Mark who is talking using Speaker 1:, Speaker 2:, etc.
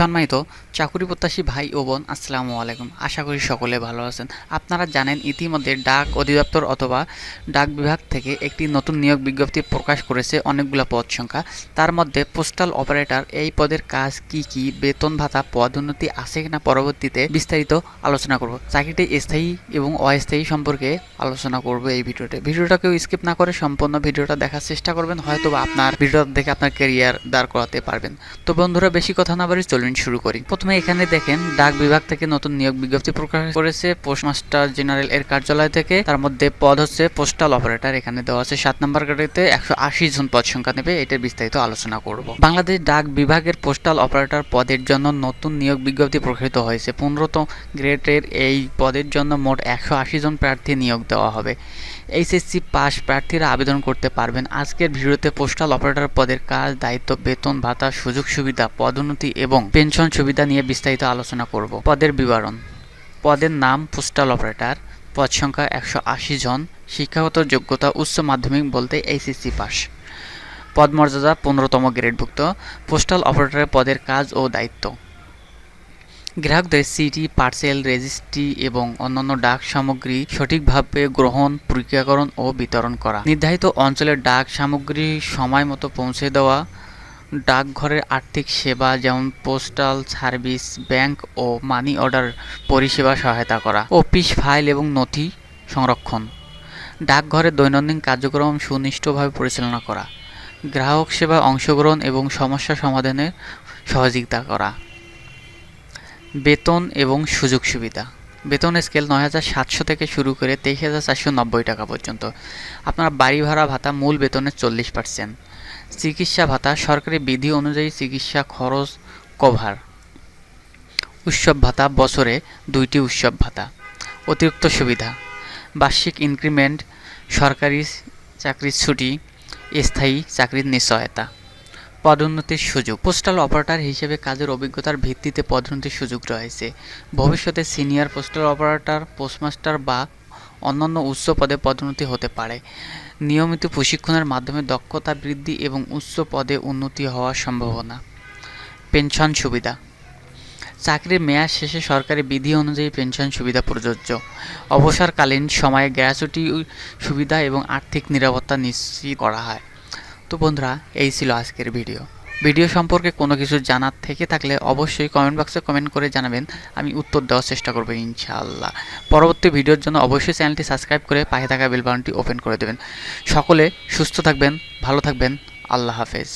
Speaker 1: সম্মানিত চাকুরি প্রত্যাশী ভাই ও বোন, আসসালামু আলাইকুম। আশা করি সকলে ভালো আছেন। আপনারা জানেন ইতিমধ্যে ডাক অধিদপ্তর অথবা ডাক বিভাগ থেকে একটি নতুন নিয়োগ বিজ্ঞপ্তি প্রকাশ করেছে অনেকগুলো পদ সংখ্যা। তার মধ্যে পোস্টাল অপারেটর এই পদের কাজ কি, বেতন ভাতা, পদোন্নতি আছে কিনা পরবর্তীতে বিস্তারিত আলোচনা করব। চাকরিটি স্থায়ী এবং অস্থায়ী সম্পর্কে আলোচনা করব এই ভিডিওটাকেও স্কিপ না করে সম্পূর্ণ ভিডিওটা দেখার চেষ্টা করবেন, হয়তো বা আপনার ভিডিওটা দেখে আপনার ক্যারিয়ার দাঁড় করাতে পারবেন। তো বন্ধুরা, বেশি কথা না বলে চলুন শুরু করি। প্রথমে এখানে দেখেন ডাক বিভাগ থেকে নতুন নিয়োগ বিজ্ঞপ্তি প্রকাশ করেছে পোস্টমাস্টার জেনারেল এর কার্যালয় থেকে। তার মধ্যে পদ হচ্ছে পোস্টাল অপারেটর। এখানে দেওয়া আছে 7 নম্বর গ্রেডে 180 জন পদ সংখ্যা নেবে। এটার বিস্তারিত আলোচনা করব। বাংলাদেশ ডাক বিভাগের পোস্টাল অপারেটর পদের জন্য নতুন নিয়োগ বিজ্ঞপ্তি প্রকাশিত হয়েছে। 15তম গ্রেডের এই পদের জন্য মোট 180 জন প্রার্থী নিয়োগ দেওয়া হবে। এইচএসসি পাস প্রার্থীরা আবেদন করতে পারবেন। আজকের ভিডিওতে পোস্টাল অপারেটর পদের কাজ, দায়িত্ব, বেতন ভাতা, সুযোগ সুবিধা, পদোন্নতি এবং পেনশন সুবিধা নিয়ে বিস্তারিত আলোচনা করব। পদের বিবরণ: পদের নাম পোস্টাল অপারেটর, পদ সংখ্যা 180 জন, শিক্ষাগত যোগ্যতা উচ্চ মাধ্যমিক বলতে এইচএসসি পাস, পদ মর্যাদা 15তম গ্রেডভুক্ত। পোস্টাল অপারেটরের পদের কাজ ও দায়িত্ব: গ্রাহকদের চিঠি, পার্সেল, রেজিস্ট্রি এবং অন্যান্য ডাক সামগ্রী সঠিকভাবে গ্রহণ, প্রক্রিয়াকরণ ও বিতরণ করা, নির্ধারিত অঞ্চলের ডাক সামগ্রী সময় মতো পৌঁছে দেওয়া, ডাকঘরের আর্থিক সেবা যেমন পোস্টাল সার্ভিস, ব্যাংক ও মানি অর্ডার পরিষেবা সহায়তা করা, অফিস ফাইল এবং নথি সংরক্ষণ, ডাকঘরের দৈনন্দিন কার্যক্রম সুনিষ্ঠুভাবে পরিচালনা করা, গ্রাহক সেবায় অংশগ্রহণ এবং সমস্যা সমাধানে সহযোগিতা করা। বেতন এবং সুযোগ সুবিধা: বেতন স্কেল ৯৭০০ থেকে শুরু করে ২৩,৪৯০ টাকা পর্যন্ত। আপনার বাড়ি ভাড়া ভাতা মূল বেতনের 40%। চিকিৎসা ভাতা সরকারি বিধি অনুযায়ী চিকিৎসা খরচ কভার। উৎসব ভাতা বছরে 2টি উৎসব ভাতা। অতিরিক্ত সুবিধা: বার্ষিক ইনক্রিমেন্ট, সরকারি চাকরির ছুটি, স্থায়ী চাকরির নিশ্চয়তা। পদোন্নতির সুযোগ: পোস্টাল অপারেটর হিসেবে কাজের অভিজ্ঞতার ভিত্তিতে পদোন্নতির সুযোগ রয়েছে। ভবিষ্যতে সিনিয়র পোস্টাল অপারেটর, পোস্টমাস্টার বা অন্যান্য উচ্চ পদে পদোন্নতি হতে পারে। নিয়মিত প্রশিক্ষণের মাধ্যমে দক্ষতা বৃদ্ধি এবং উচ্চ পদে উন্নতি হওয়ার সম্ভাবনা। পেনশন সুবিধা: চাকরির মেয়াদ শেষে সরকারি বিধি অনুযায়ী পেনশন সুবিধা প্রযোজ্য। অবসরকালীন সময়ে গ্র্যাচুইটি সুবিধা এবং আর্থিক নিরাপত্তা নিশ্চিত করা হয়। তো বন্ধুরা, এই ছিল আজকের ভিডিও সম্পর্কে কোনো কিছু জানার থেকে থাকলে অবশ্যই কমেন্ট বক্সে কমেন্ট করে জানাবেন। আমি উত্তর দেওয়ার চেষ্টা করব ইনশাআল্লাহ। পরবর্তী ভিডিওর জন্য অবশ্যই চ্যানেলটি সাবস্ক্রাইব করে পাশে থাকা বেল বাটনটি ওপেন করে দেবেন। সকলে সুস্থ থাকবেন, ভালো থাকবেন। আল্লাহ হাফেজ।